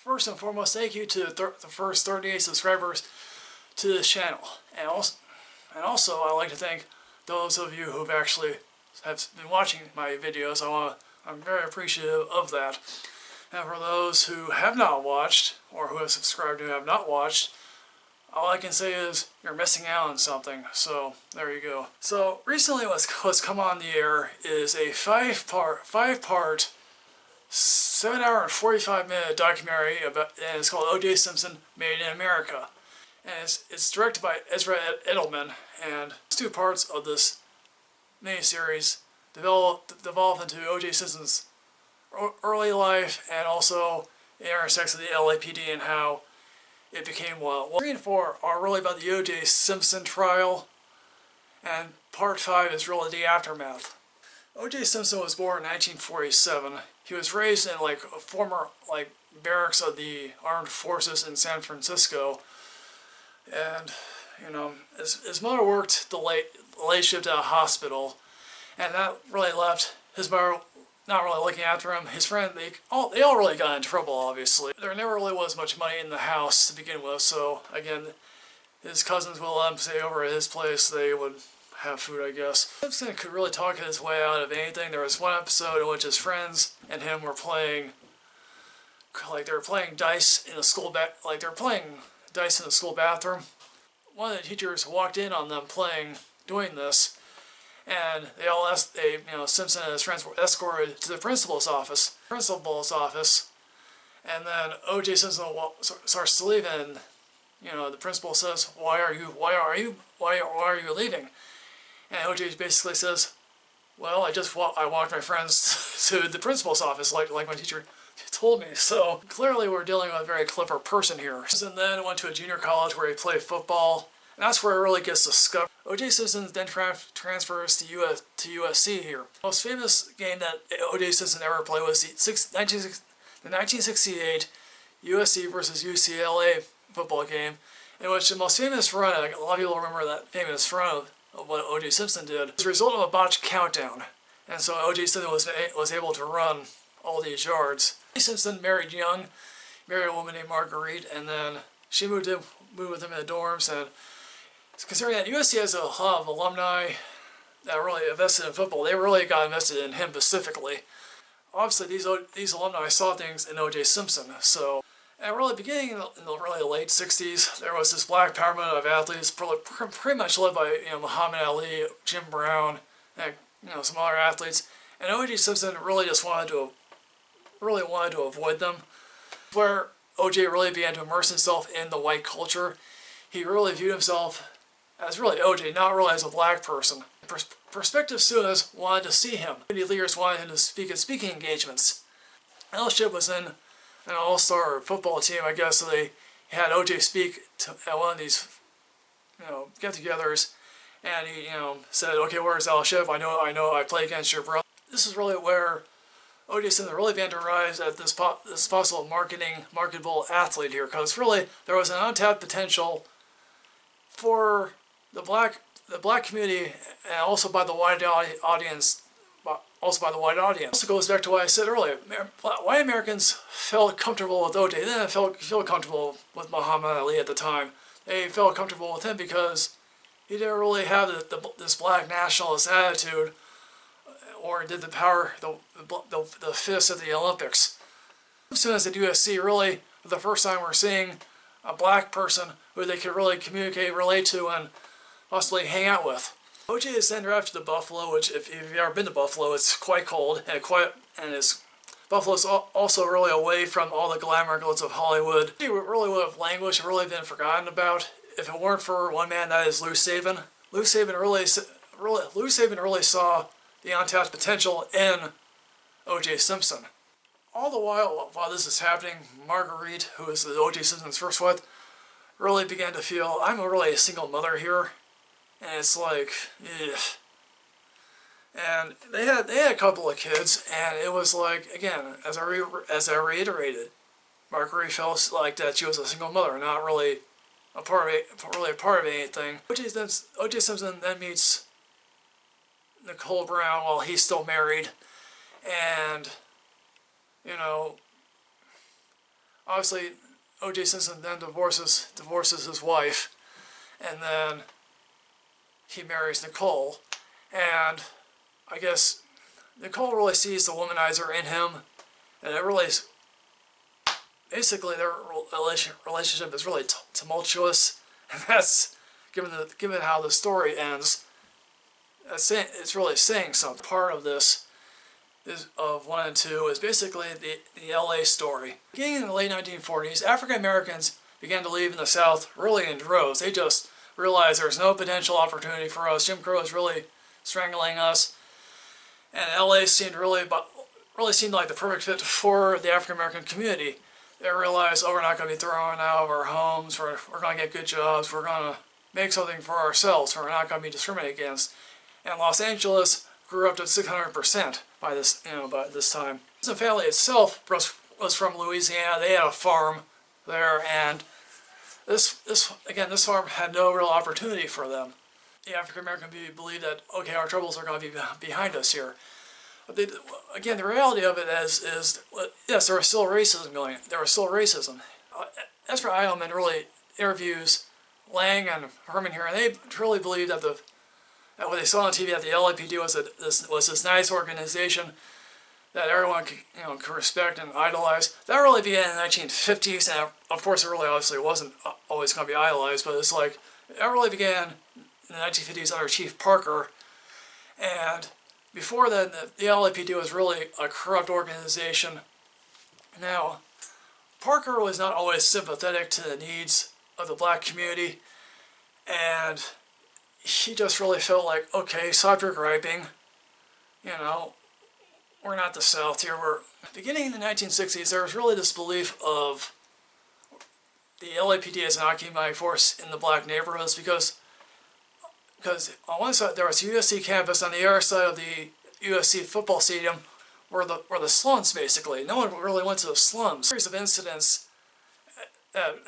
First and foremost, thank you to the first 38 subscribers to this channel. And also I'd like to thank those of you who've actually have been watching my videos. I'm very appreciative of that. And for those who have not watched, or who have subscribed and have not watched, all I can say is you're missing out on something. So there you go. So recently what's come on the air is a five-part 7-hour and 45-minute documentary about, and it's called OJ Simpson Made in America. And it's directed by Erza Edelman, and 2 parts of this miniseries developed into OJ Simpson's early life, and also it intersects with the LAPD and how it became what. 3 and 4 are really about the OJ Simpson trial, and part 5 is really the aftermath. OJ Simpson was born in 1947. He was raised in a former barracks of the armed forces in San Francisco, and his mother worked the late shift at a hospital, and that really left his mother not really looking after him. His friend, they all really got in trouble, obviously. There never really was much money in the house to begin with, so again, his cousins would let him stay over at his place. They would have food, I guess. Simpson could really talk his way out of anything. There was one episode in which his friends and him were playing, they were playing dice in the school dice in the school bathroom. One of the teachers walked in on them doing this, and Simpson and his friends were escorted to the principal's office. And then O.J. Simpson starts to leave, and the principal says, "Why are you leaving?" And O.J. basically says, "Well, I walked my friends to the principal's office, like my teacher told me." So clearly we're dealing with a very clever person here. And then went to a junior college where he played football, and that's where it really gets discovered. O.J. Simpson then transfers to USC here. The most famous game that O.J. Simpson ever played was the 1968 USC versus UCLA football game, in which the most famous run, a lot of people remember that famous run of what O.J. Simpson did, was a result of a botched countdown. And so O.J. Simpson was able to run all these yards. O.J. Simpson married young, married a woman named Marguerite, and then she moved with him in the dorms. And considering that USC has a lot of alumni that really invested in football, they really got invested in him specifically. Obviously, these alumni saw things in O.J. Simpson. So, and really beginning in the really late 60s, there was this black empowerment of athletes, pretty much led by Muhammad Ali, Jim Brown, and some other athletes. And O.J. Simpson really just wanted to avoid them. Where O.J. really began to immerse himself in the white culture. He really viewed himself as really O.J., not really as a black person. Prospective students wanted to see him. Community leaders wanted him to speak at speaking engagements. Fellowship was in an all-star football team, I guess, so they had O.J. speak at one of these, get-togethers, and he, said, "Okay, where's fellowship? I know, I play against your brother." This is really where O.J. Simpson really began to rise at this possible marketable athlete here, because really there was an untapped potential for the black community, and also by the wide audience. Also goes back to what I said earlier. White Americans felt comfortable with O.J. They didn't feel comfortable with Muhammad Ali at the time. They felt comfortable with him because he didn't really have this black nationalist attitude, or did the fist at the Olympics. As soon as at USC, really, for the first time we're seeing a black person who they could really communicate, relate to, and possibly hang out with. O.J. is then drafted to Buffalo, which if you've ever been to Buffalo, it's quite cold, Buffalo's also really away from all the glamour and glitz of Hollywood. He really would have languished and really been forgotten about if it weren't for one man, that is Lou Saban. Lou Saban really saw the untapped potential in O.J. Simpson. All the while this is happening, Marguerite, who is O.J. Simpson's first wife, really began to feel, I'm really a single mother here. And it's like, ugh. And they had a couple of kids, and it was like, again, as I reiterated, Marguerite felt like that she was a single mother, not really a part of anything. O.J. Simpson then meets Nicole Brown while he's still married, and obviously OJ Simpson then divorces his wife, and then he marries Nicole, and I guess Nicole really sees the womanizer in him, and it really, basically their relationship is really tumultuous, and that's, given how the story ends, it's really saying something. Part of this of 1 and 2 is basically the LA story. Beginning in the late 1940s, African Americans began to leave in the South really in droves. They just realized there's no potential opportunity for us. Jim Crow is really strangling us, and LA seemed like the perfect fit for the African American community. They realized, oh, we're not going to be thrown out of our homes. We're going to get good jobs. We're going to make something for ourselves. We're not going to be discriminated against. And Los Angeles grew up to 600% by this time. The family itself was from Louisiana. They had a farm there, and this farm had no real opportunity for them. The African American community believed that, okay, our troubles are going to be behind us here. But again, the reality of it is yes, there was still racism going. There was still racism. Ezra Edelman really interviews Lang and Herman here, and they truly believe that what they saw on TV, that the LAPD was this nice organization that everyone could respect and idolize. That really began in the 1950s, and of course it really obviously wasn't always going to be idolized, but it's like, it really began in the 1950s under Chief Parker, and before then the LAPD was really a corrupt organization. Now, Parker was not always sympathetic to the needs of the black community, and he just really felt like, okay, stop your griping, we're not the South here. Beginning in the 1960s, there was really this belief of the LAPD as an occupying force in the black neighborhoods because on one side there was USC campus, on the other side of the USC football stadium were the slums basically. No one really went to the slums. A series of incidents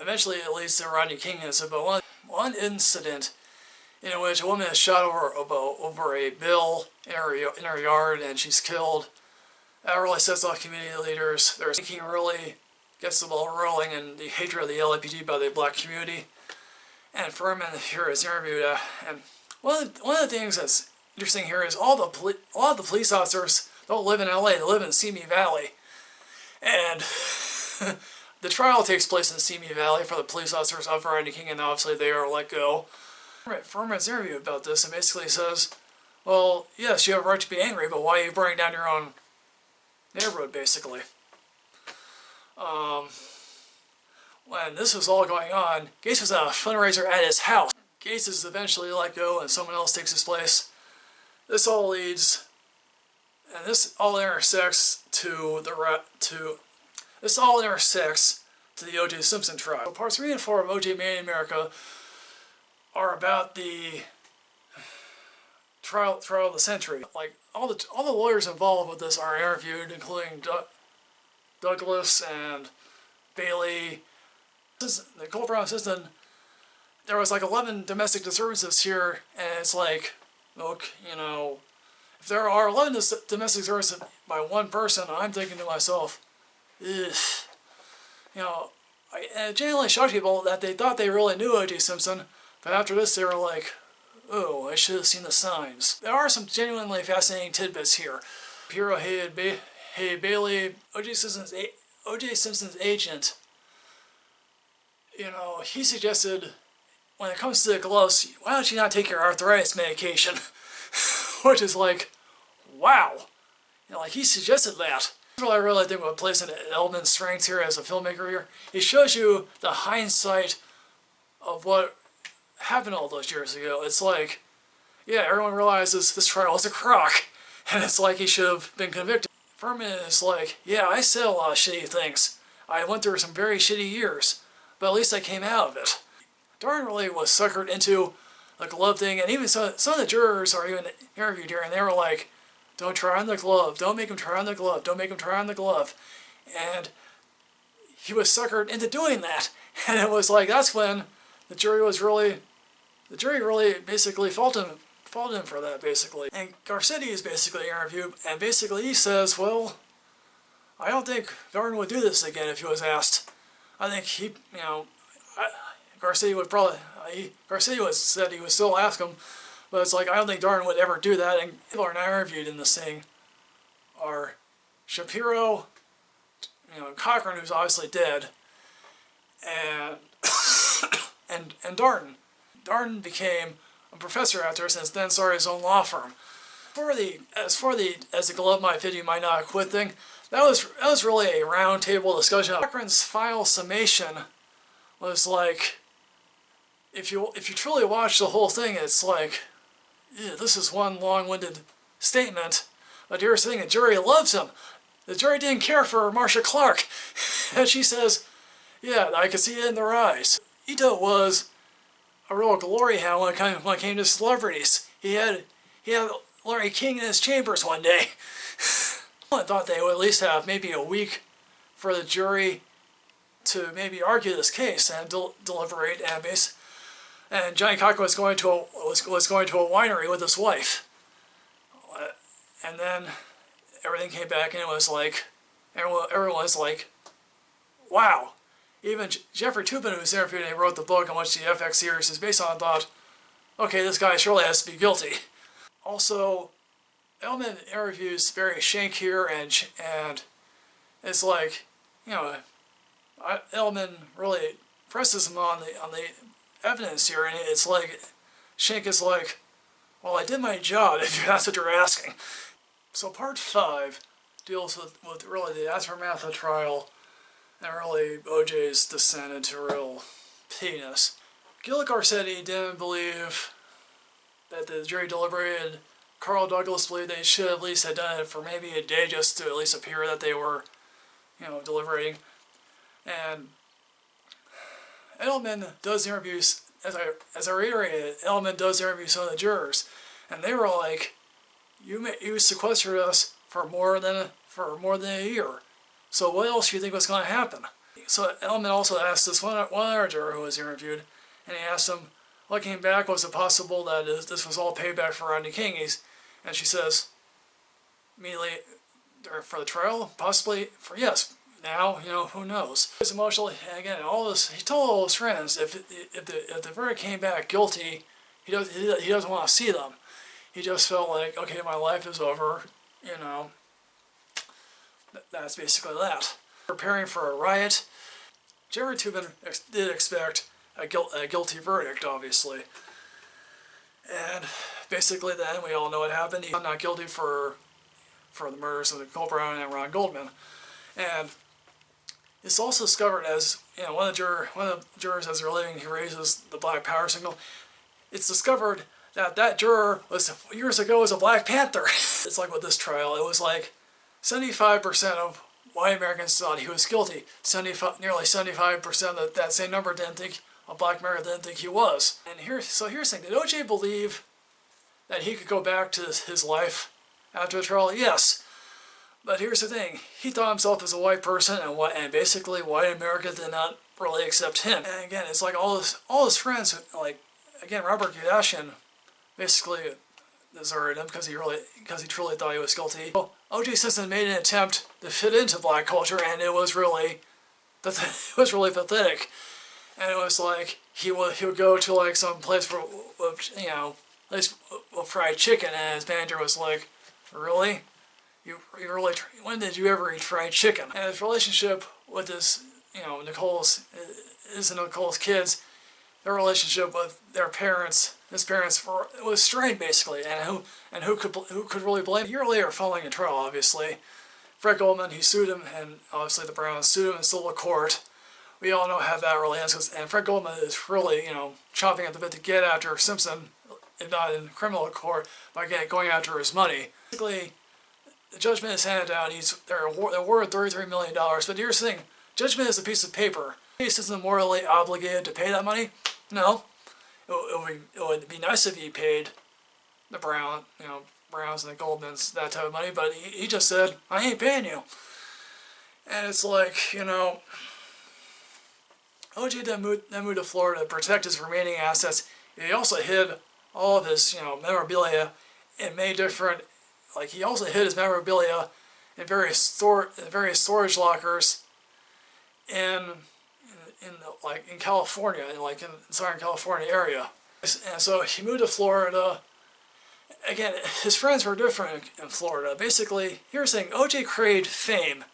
eventually it leads to the Rodney King incident, but one incident in which a woman is shot over a bill in her yard and she's killed. That really sets off community leaders. Their thinking really gets the ball rolling, and the hatred of the LAPD by the black community. And Furman here is interviewed, and one of the things that's interesting here is a lot of the police officers don't live in LA. They live in Simi Valley, and the trial takes place in Simi Valley for the police officers of Rodney King, and obviously they are let go. Furman's interviewed about this and basically says, well, yes, you have a right to be angry, but why are you burning down your own neighborhood, basically? When this was all going on, Gates was at a fundraiser at his house. Gates is eventually let go and someone else takes his place. This all leads, and this all intersects to the O.J. Simpson trial. Parts 3 and 4 of O.J. Made in America are about the trial of the century. Like all the lawyers involved with this are interviewed, including Douglas and Bailey. The Cold Brown system. There was like 11 domestic disturbances here, and it's like, look, if there are 11 domestic disturbances by one person, I'm thinking to myself, ugh. It genuinely shocked people that they thought they really knew O.J. Simpson, but after this they were like, oh, I should have seen the signs. There are some genuinely fascinating tidbits here. Piero hated Bailey, O.J. Simpson's agent. He suggested, when it comes to the gloves, why don't you not take your arthritis medication? Which is like, wow. He suggested that. That's what I really think what plays into Edelman's strengths here as a filmmaker here. He shows you the hindsight of what happened all those years ago. It's like, yeah, everyone realizes this trial was a crock, and it's like he should have been convicted. Furman is like, yeah, I said a lot of shitty things. I went through some very shitty years, but at least I came out of it. Darn really was suckered into the glove thing, and even some of the jurors are even interviewed here, and they were like, don't try on the glove, don't make him try on the glove, don't make him try on the glove. And he was suckered into doing that. And it was like, that's when the jury really basically faulted him for that, basically. And Garcetti is basically interviewed, and basically he says, well, I don't think Darn would do this again if he was asked. I think he, Garcia would probably, Garcia was said he would still ask him, but it's like, I don't think Darden would ever do that. And people are now interviewed in this thing are Shapiro, Cochran, who's obviously dead, and and Darden. Darden became a professor after, since then started his own law firm. As the glove might fit, you might not quit thing, that was really a round table discussion. Cochran's final summation was like, if you truly watch the whole thing, it's like, yeah, this is one long-winded statement, but here's the thing: the jury loves him. The jury didn't care for Marcia Clark, and she says, yeah, I could see it in their eyes. Ito was a real glory hound when it came to celebrities. He had Larry King in his chambers one day. I thought they would at least have maybe a week for the jury to maybe argue this case and deliberate and Johnny Cochran was going to a winery with his wife, and then everything came back and it was like everyone was like, wow. Even Jeffrey Toobin, who's interviewed and wrote the book on which the FX series is based on, thought, okay, this guy surely has to be guilty. Also, Edelman interviews Barry Shank here, and it's like, Edelman really presses him on the evidence here, and it's like Shank is like, well, I did my job if that's what you're asking. So part 5 deals with really the aftermath of the trial and really OJ's descent into real pettiness. Gil Garcetti didn't believe that the jury deliberated. Carl Douglas believed they should at least have done it for maybe a day just to at least appear that they were, deliberating. And Edelman does interviews, as I reiterated, Edelman does interview some of the jurors, and they were like, you sequestered us for more than a year. So what else do you think was going to happen? So Edelman also asked this one other juror who was interviewed, and he asked him, looking back, was it possible that this was all payback for Rodney King? And she says, immediately, for the trial, possibly, yes. Now, who knows? He was emotional, and again, all this, he told all his friends, if the verdict came back guilty, he doesn't want to see them. He just felt like, okay, my life is over, That's basically that. Preparing for a riot. Jeffrey Toobin did expect a guilty verdict, obviously. And basically then, we all know what happened. He's not guilty for the murders of Nicole Brown and Ron Goldman. And it's also discovered as, one of the jurors as they're leaving, he raises the Black Power signal. It's discovered that juror years ago was a Black Panther. It's like with this trial, it was like 75% of white Americans thought he was guilty. Nearly 75% of that same number didn't think, a Black American didn't think he was. And here's the thing: did OJ believe that he could go back to his life after the trial? Yes. But here's the thing: he thought himself as a white person, and basically white America did not really accept him. And again, it's like all his friends, like again, Robert Kardashian, basically deserted him because he truly thought he was guilty. Well, OJ Simpson made an attempt to fit into black culture, and it was really pathetic. And it was like he would go to like some place for place with fried chicken, and his manager was like, "Really? You really? When did you ever eat fried chicken?" And his relationship with his Nicole's kids, their relationship with their parents, his parents, was strained basically, and who could really blame? A year later, following a trial, obviously, Fred Goldman, he sued him, and obviously the Browns sued him in civil court. We all know how that really ends, and Fred Goldman is really chomping at the bit to get after Simpson, if not in criminal court, by going after his money. Basically, the judgment is handed down. They're awarded $33 million. But here's the thing: judgment is a piece of paper. Case isn't morally obligated to pay that money. No, it would be nice if he paid the Browns and the Goldmans that type of money, but he just said, "I ain't paying you." And it's like, OJ then moved to Florida to protect his remaining assets. He also hid all of his memorabilia in many different, he also hid his memorabilia in various storage lockers in in California, in Southern California area. And so he moved to Florida. Again, his friends were different in Florida. Basically, here's the thing: OJ craved fame,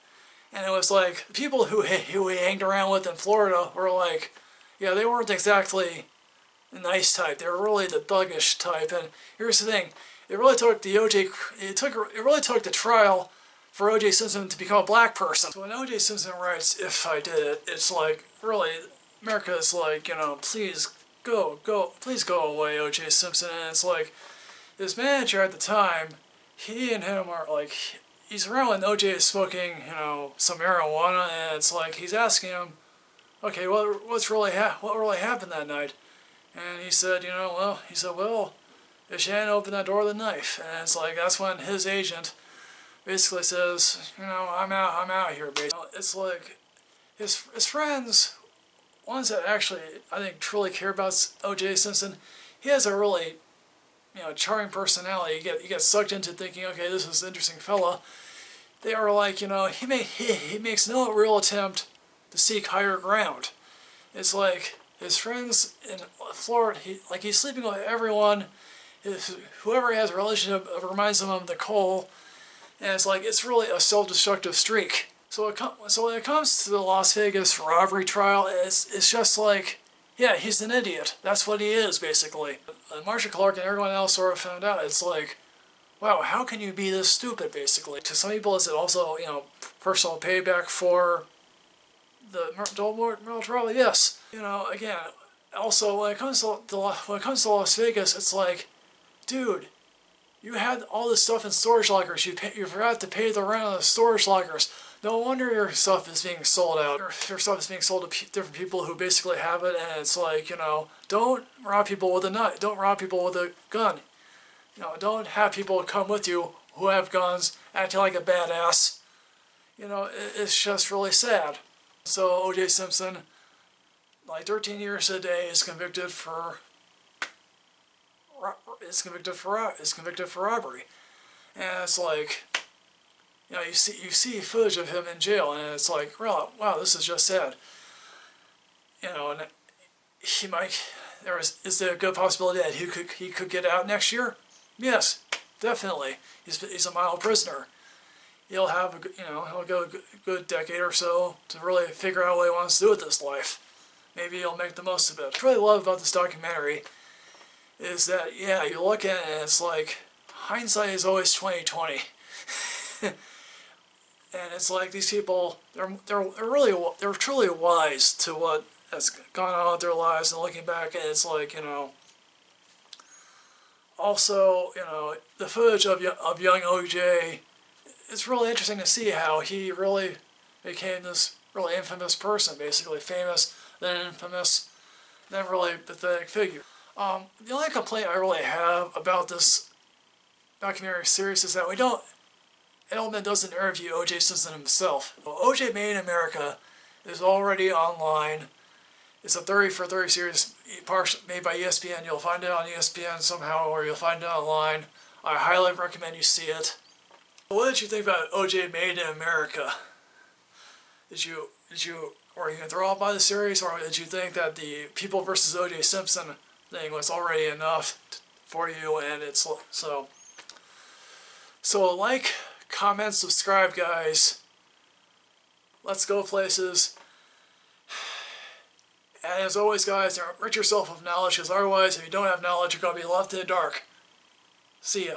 and it was like the people who he hanged around with in Florida were like, yeah, they weren't exactly the nice type. They were really the thuggish type. And here's the thing: it really took the trial for OJ Simpson to become a black person. So when OJ Simpson writes, "If I did it," it's like, really, America is like, please please go away, OJ Simpson. And it's like, his manager at the time, he and him are like, he's around when OJ is smoking, some marijuana, and it's like, he's asking him, okay, what really happened that night? And he said, well, if she hadn't opened that door with a knife. And it's like, that's when his agent basically says, I'm out here, basically. It's like, his friends, ones that actually, I think, truly care about OJ Simpson, he has a really, charming personality. You get sucked into thinking, okay, this is an interesting fella. They are like, he makes no real attempt to seek higher ground. It's like, his friends in Florida, he's sleeping with everyone. Whoever he has a relationship reminds him of Nicole. And it's like, it's really a self-destructive streak. So when it comes to the Las Vegas robbery trial, it's just like, yeah, he's an idiot. That's what he is, basically. And Marcia Clark and everyone else sort of found out. It's like, wow, how can you be this stupid, basically? To some people, it's also, personal payback for the Merle trial? Yes. Again, also, when it comes to Las Vegas, it's like, dude, you had all this stuff in storage lockers. You forgot to pay the rent on the storage lockers. No wonder your stuff is being sold out. Your stuff is being sold to different people who basically have it, and it's like, don't rob people with a knife. Don't rob people with a gun. Don't have people come with you who have guns acting like a badass. It's just really sad. So OJ Simpson, 13 years a day, is convicted for robbery, and it's like, you see footage of him in jail, and it's like, wow, this is just sad. And is there a good possibility that he could get out next year? Yes, definitely. He's a mild prisoner. He'll have he'll go a good decade or so to really figure out what he wants to do with his life. Maybe he'll make the most of it. What I really love about this documentary is that, yeah, you look at it and it's like, hindsight is always 20/20. And it's like, these people, they're truly wise to what has gone on with their lives, and looking back, and it's like, also, the footage of young OJ, it's really interesting to see how he really became this really infamous person, basically famous, then infamous, then really pathetic figure. The only complaint I really have about this documentary series is that Edelman doesn't interview OJ Simpson himself. OJ Made in America is already online. It's a 30 for 30 series made by ESPN. You'll find it on ESPN somehow, or you'll find it online. I highly recommend you see it. What did you think about OJ Made in America? Were you enthralled by the series, or did you think that the People versus OJ Simpson thing was already enough for you? And it's so like, comment, subscribe, guys. Let's go places. And as always, guys, enrich yourself with knowledge, because otherwise, if you don't have knowledge, you're going to be left in the dark. See ya.